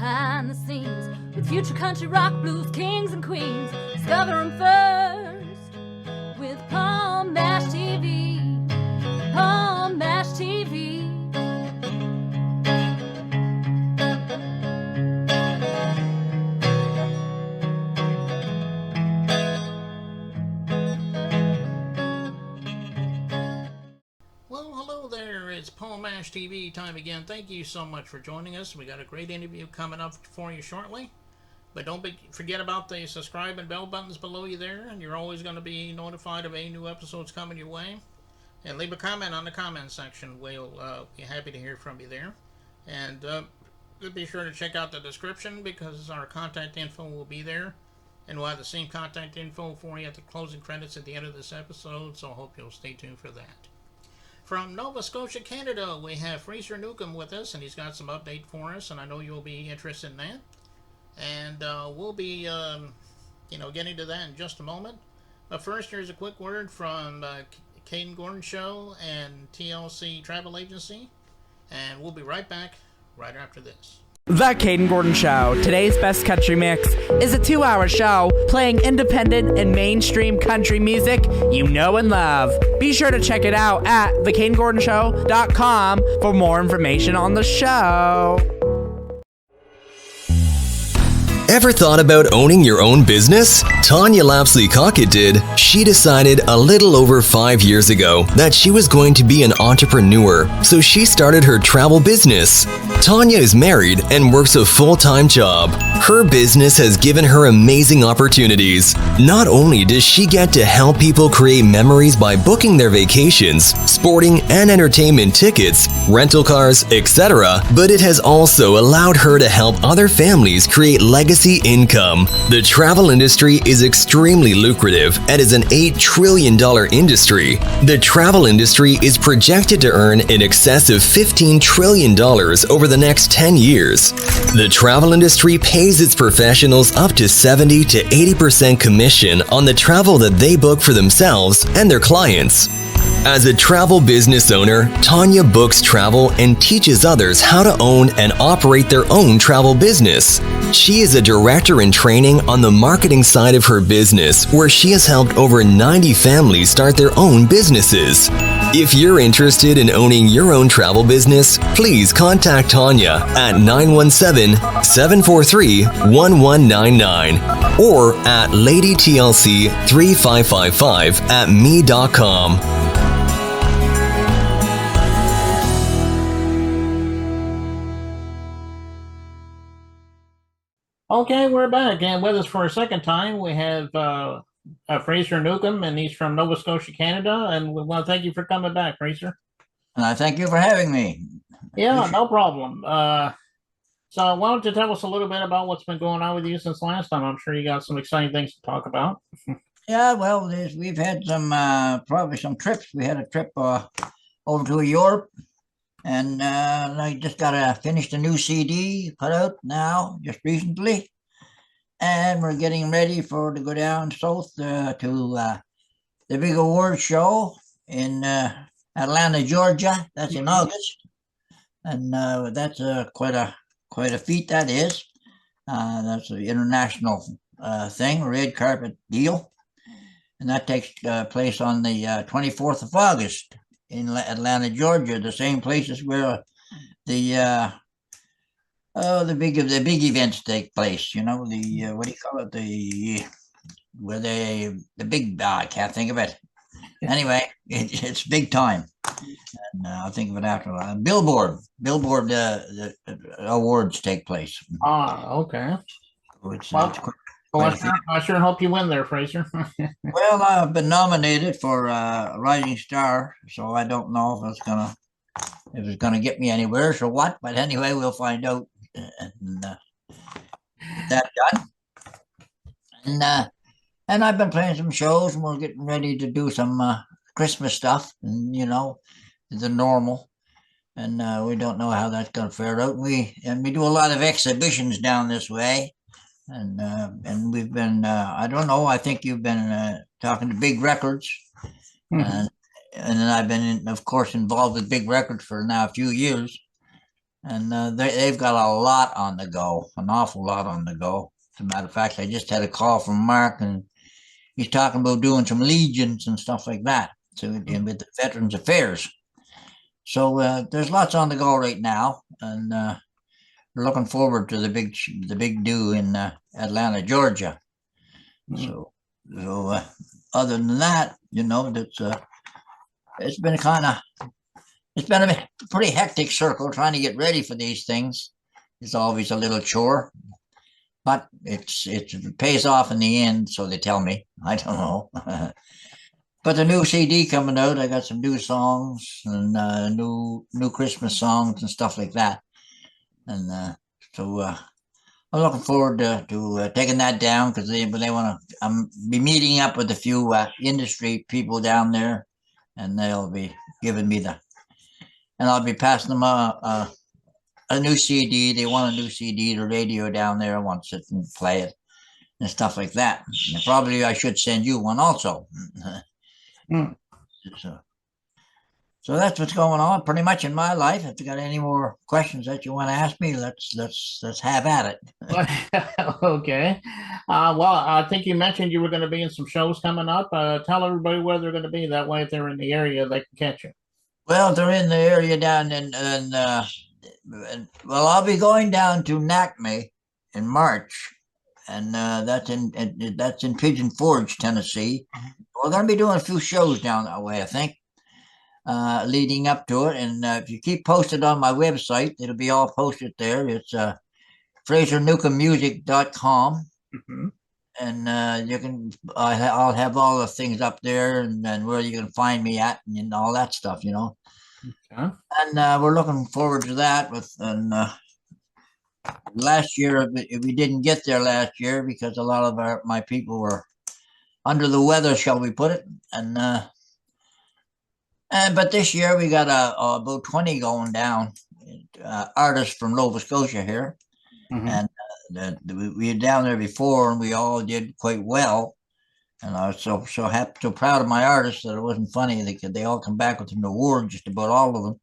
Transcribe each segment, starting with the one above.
behind the scenes with future country rock blues kings and queens. Discover them first with Palm Mash TV. Palm Mash TV. It's Paul Mash TV time again. Thank you so much for joining us. We got a great interview coming up for you shortly. But don't forget about the subscribe and bell buttons below you there, and you're always going to be notified of any new episodes coming your way. And leave a comment on the comment section. We'll be happy to hear from you there. And be sure to check out the description because our contact info will be there. And we'll have the same contact info for you at the closing credits at the end of this episode, so I hope you'll stay tuned for that. From Nova Scotia, Canada, we have Fraser Newcombe with us, and he's got some update for us, and I know you'll be interested in that. And we'll be, getting to that in just a moment. But first, here's a quick word from Caden Gordon Show and TLC Travel Agency, and we'll be right back right after this. The Caden Gordon Show, today's best country mix, is a 2-hour show playing independent and mainstream country music you know and love. Be sure to check it out at thecadengordonshow.com for more information on the show. Ever thought about owning your own business? Tanya Lapsley-Cockett did. She decided a little over 5 years ago that she was going to be an entrepreneur, so she started her travel business. Tanya is married and works a full-time job. Her business has given her amazing opportunities. Not only does she get to help people create memories by booking their vacations, sporting and entertainment tickets, rental cars, etc., but it has also allowed her to help other families create legacy income. The travel industry is extremely lucrative and is an $8 trillion industry. The travel industry is projected to earn in excess of $15 trillion over the next 10 years. The travel industry pays its professionals up to 70 to 80% commission on the travel that they book for themselves and their clients. As a travel business owner, Tanya books travel and teaches others how to own and operate their own travel business. She is a director in training on the marketing side of her business, where she has helped over 90 families start their own businesses. If you're interested in owning your own travel business, please contact Tanya at 917-743-1199 or at ladytlc3555@me.com. Okay, we're back, and with us for a second time, we have Fraser Newcombe, and he's from Nova Scotia, Canada, and we want to thank you for coming back, Fraser. Thank you for having me. Yeah, no problem. So why don't you tell us a little bit about what's been going on with you since last time? I'm sure you got some exciting things to talk about. Yeah, well, we've had some, probably some trips. We had a trip over to Europe, and I just finished a new CD put out now, just recently. And we're getting ready to go down south to the big award show in Atlanta, Georgia. That's in August. And that's quite a feat, that is. That's an international thing, red carpet deal. And that takes place on the 24th of August in Atlanta, Georgia, the same places where the big events take place. You know, what do you call it? The big, I can't think of it. Anyway, it's big time. And I'll think of it after. Billboard the awards take place. Okay. I sure hope you win there, Fraser. Well, I've been nominated for Rising Star, so I don't know if it's gonna get me anywhere or what. But anyway, we'll find out. And that done. And I've been playing some shows, and we're getting ready to do some Christmas stuff, and the normal. And we don't know how that's gonna fare out. We do a lot of exhibitions down this way. And we've been, I don't know, I think you've been talking to Big Records. And then I've been, of course, involved with Big Records for now a few years. and they've got a lot on the go, an awful lot on the go. As a matter of fact, I just had a call from Mark, and he's talking about doing some legions and stuff like that. So with the Veterans Affairs. So there's lots on the go right now, and we're looking forward to the big do in Atlanta, Georgia. So other than that, that's it's been a pretty hectic circle trying to get ready for these things. It's always a little chore, but it pays off in the end, so they tell me. I don't know. But the new CD coming out, I got some new songs and new Christmas songs and stuff like that. And so I'm looking forward to taking that down, because they want to. I'm be meeting up with a few industry people down there, and they'll be giving me and I'll be passing them a new CD. They want a new CD. The radio down there wants it and play it and stuff like that. And probably I should send you one also. So that's what's going on pretty much in my life. If you got any more questions that you want to ask me, let's have at it. Okay. Well, I think you mentioned you were going to be in some shows coming up. Tell everybody where they're going to be. That way, if they're in the area, they can catch you. Well, they're in the area down well, I'll be going down to NACME in March, and that's in Pigeon Forge, Tennessee. We're going to be doing a few shows down that way, I think, leading up to it. And if you keep posted on my website, it'll be all posted there. It's FraserNewcombeMusic.com. And you can, I'll have all the things up there, and where you can find me at, and all that stuff, Okay. And we're looking forward to that. Last year, we didn't get there last year because a lot of my people were under the weather, shall we put it, but this year we got about 20 going down, artists from Nova Scotia here, and we were down there before, and we all did quite well. And I was so happy, so proud of my artists that it wasn't funny. They all come back with an award, just about all of them,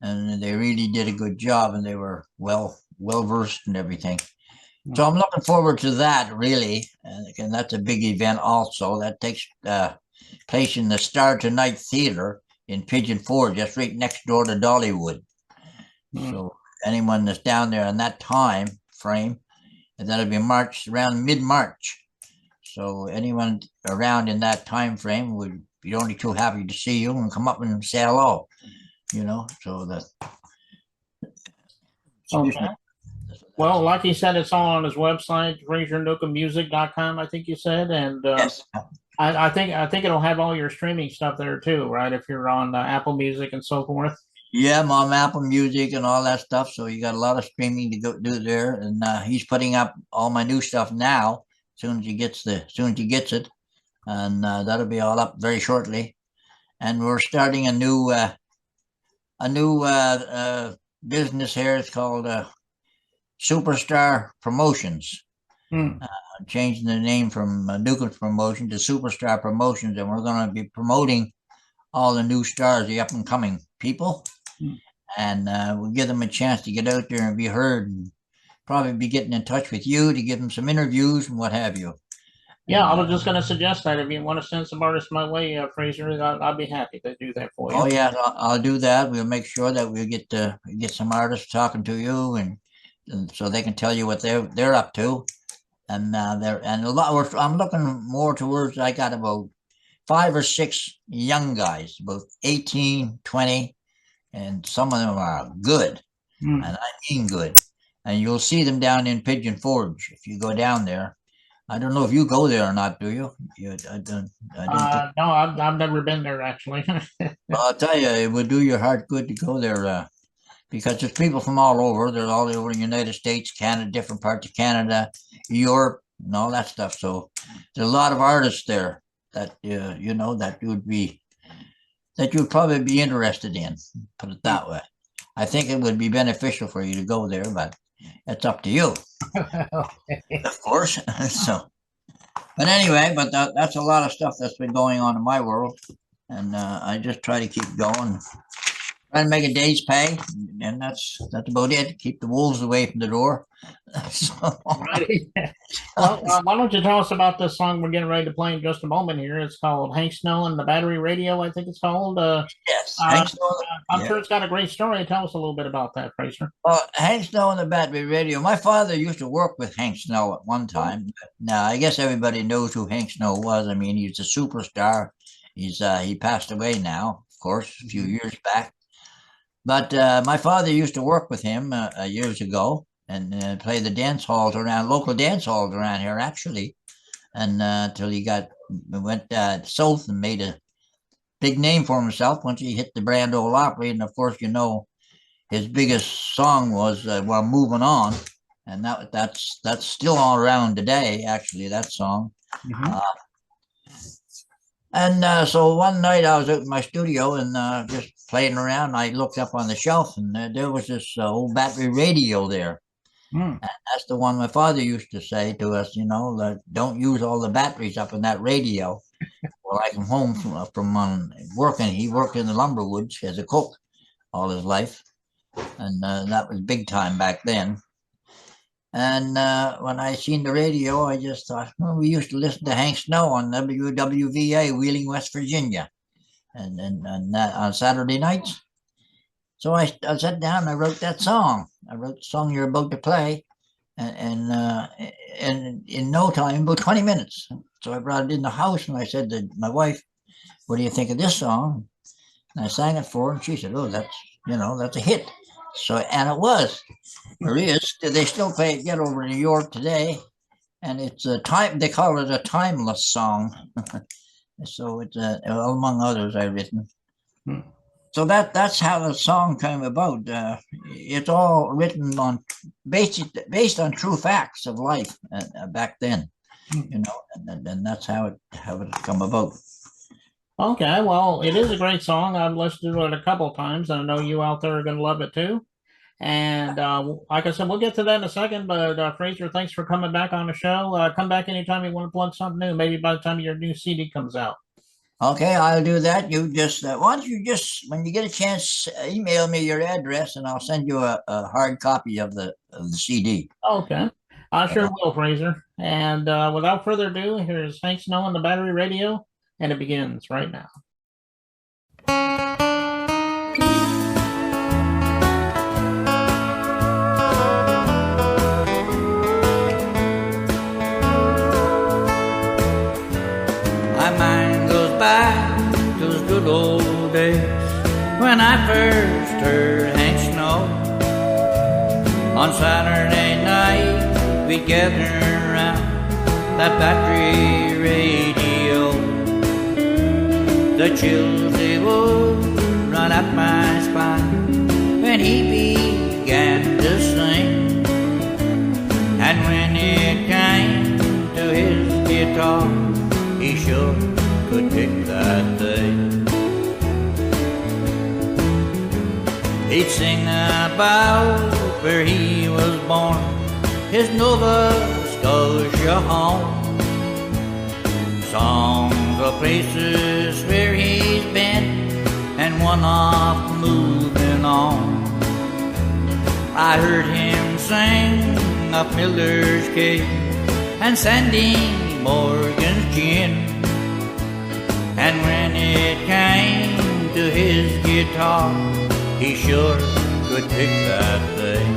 and they really did a good job, and they were well versed and everything. So I'm looking forward to that, really, and that's a big event also. That takes place in the Star Tonight Theater in Pigeon Forge, just right next door to Dollywood. So anyone that's down there in that time frame, and that'll be March, around mid-March. So anyone around in that time frame would be only too happy to see you and come up and say hello. So that. Okay. Well, like he said, it's all on his website, FraserNewcombeMusic.com, I think you said, and Yes. I think it'll have all your streaming stuff there too, right? If you're on Apple Music and so forth. Yeah, I'm on Apple Music and all that stuff. So you got a lot of streaming to go do there, and he's putting up all my new stuff now. As soon as he gets it, and that'll be all up very shortly. And we're starting a new business here. It's called Superstar Promotions. Changing the name from Newcomb's Promotion to Superstar Promotions, and we're going to be promoting all the new stars, the up and coming people, and we'll give them a chance to get out there and be heard, and probably be getting in touch with you to give them some interviews and what have you. Yeah, I was just going to suggest that if you want to send some artists my way, Fraser, I'll be happy to do that for you. Oh yeah, I'll do that. We'll make sure that we'll get some artists talking to you, and so they can tell you what they're up to, and a lot. I'm looking more towards. I got about 5 or 6 young guys, about 18, 20, and some of them are good, and I mean good. And you'll see them down in Pigeon Forge if you go down there. I don't know if you go there or not, do you? No, I've never been there actually. Well, I'll tell you, it would do your heart good to go there, because there's people from all over. They're all over the United States, Canada, different parts of Canada, Europe, and all that stuff. So there's a lot of artists there that that you'd probably be interested in. Put it that way. I think it would be beneficial for you to go there, but it's up to you, of course. But anyway, that's a lot of stuff that's been going on in my world, and I just try to keep going, try to make a day's pay, and that's about it. Keep the wolves away from the door. So, Righty. Well, why don't you tell us about this song we're getting ready to play in just a moment here? It's called Hank Snow and the Battery Radio, I think it's called. yes, Uh, Hank Snow. I'm sure it's got a great story. Tell us a little bit about that, Fraser. Hank Snow and the Battery Radio. My father used to work with Hank Snow at one time. Now, I guess everybody knows who Hank Snow was. I mean, he's a superstar. He passed away now, of course, a few years back. But my father used to work with him years ago and play the local dance halls around here, actually, and until he went south and made a big name for himself once he hit the Grand Ole Opry. And of course, his biggest song was "Well, Moving On," and that's still all around today. Actually, that song. Mm-hmm. So one night I was out in my studio and just playing around. And I looked up on the shelf, and there was this old battery radio there. And that's the one my father used to say to us, don't use all the batteries up in that radio. Well, I come home from working. He worked in the lumber woods as a cook all his life. And that was big time back then. And when I seen the radio, I just thought, well, we used to listen to Hank Snow on WWVA, Wheeling, West Virginia, and on Saturday nights. So I sat down and I wrote that song. I wrote the song you're about to play, and in no time, about 20 minutes. So I brought it in the house and I said to my wife, "What do you think of this song?" And I sang it for her, and she said, "Oh, that's a hit." So, and it was. There is. They still play it over in New York today, and it's they call it a timeless song. So it's among others I've written. So that's how the song came about. It's all written based on true facts of life back then, and that's how it come about. Okay, well, it is a great song. I've listened to it a couple of times, and I know you out there are going to love it too. And like I said, we'll get to that in a second. But Fraser, thanks for coming back on the show. Come back anytime you want to plug something new. Maybe by the time your new CD comes out. Okay, I'll do that. You just when you get a chance, email me your address, and I'll send you a hard copy of the CD. Okay, I sure will, Fraser. And without further ado, here's Hank Snow and the Battery Radio, and it begins right now. My mind goes back to those good old days when I first heard Hank Snow. On Saturday night we'd gather around that battery radio. The chills they would run up my spine when he began to sing. And when it came to his guitar, he sure could pick that thing. He'd sing about where he was born, his Nova Scotia home. Songs of places where he's been and one off moving on. I heard him sing of Miller's Cave and Sandy Morgan's gin. And when it came to his guitar, he sure could pick that thing.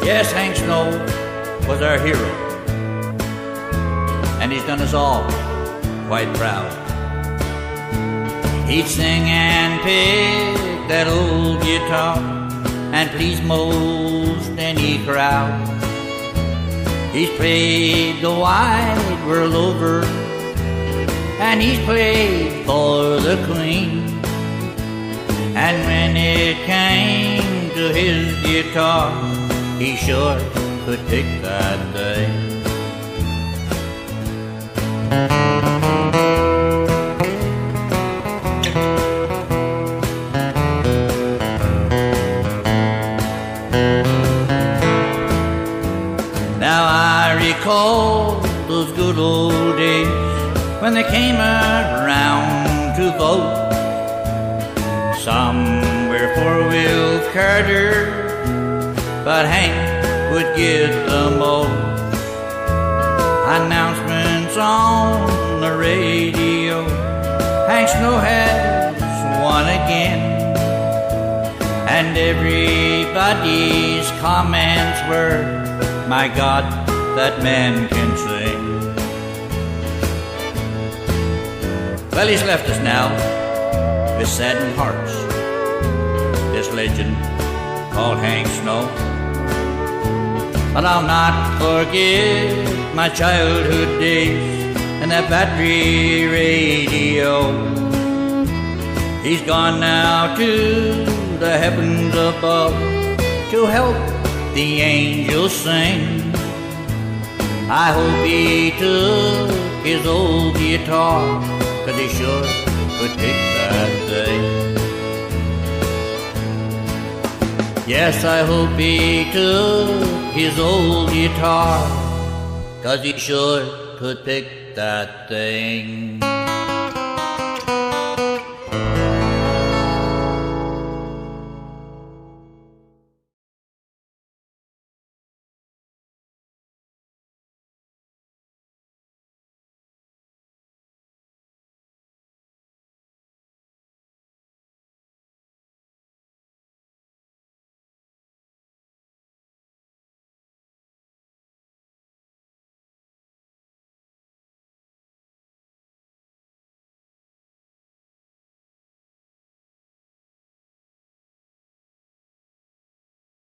Yes, Hank Snow was our hero, and he's done us all quite proud. He'd sing and pick that old guitar and please most any crowd. He's played the wide world over, and he's played for the Queen. And when it came to his guitar, he sure could pick that thing. Now I recall those good old days when they came around to vote. Some Carter, but Hank would get the most. Announcements on the radio, Hank Snow has won again. And everybody's comments were, my God, that man can sing. Well, he's left us now with saddened hearts, this legend called Hank Snow. But I'll not forget my childhood days and that battery radio. He's gone now to the heavens above to help the angels sing. I hope he took his old guitar, 'cause he sure could pick that thing. Yes, I hope he took his old guitar, 'cause he sure could pick that thing.